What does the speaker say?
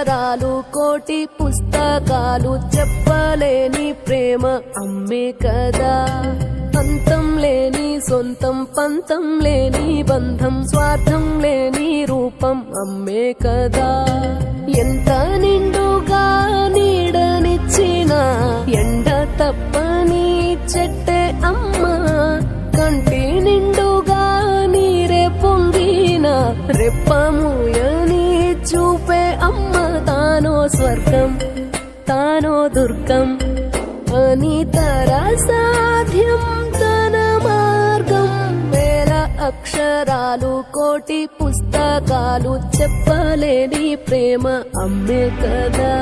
అక్షరాలు కోటి పుస్తకాలు చెప్పలేని ప్రేమ అమ్మే కదా. అంతం లేని సొంతం పంతం లేని బంధం స్వార్థం లేని రూపం అమ్మే కదా. ఎంత నిండుగా నీడనిచ్చిన ఎండ తప్పని చెట్టే అమ్మ. కంటి నిండుగా నీరే పొంగిన రెప్పముయని చూపే అమ్మ. తానో స్వర్గం తానో దుర్గం అని సాధ్యం తన మార్గం. వేల అక్షరాలు కోటి పుస్తకాలు చెప్పలేని ప్రేమ అమ్మే కదా.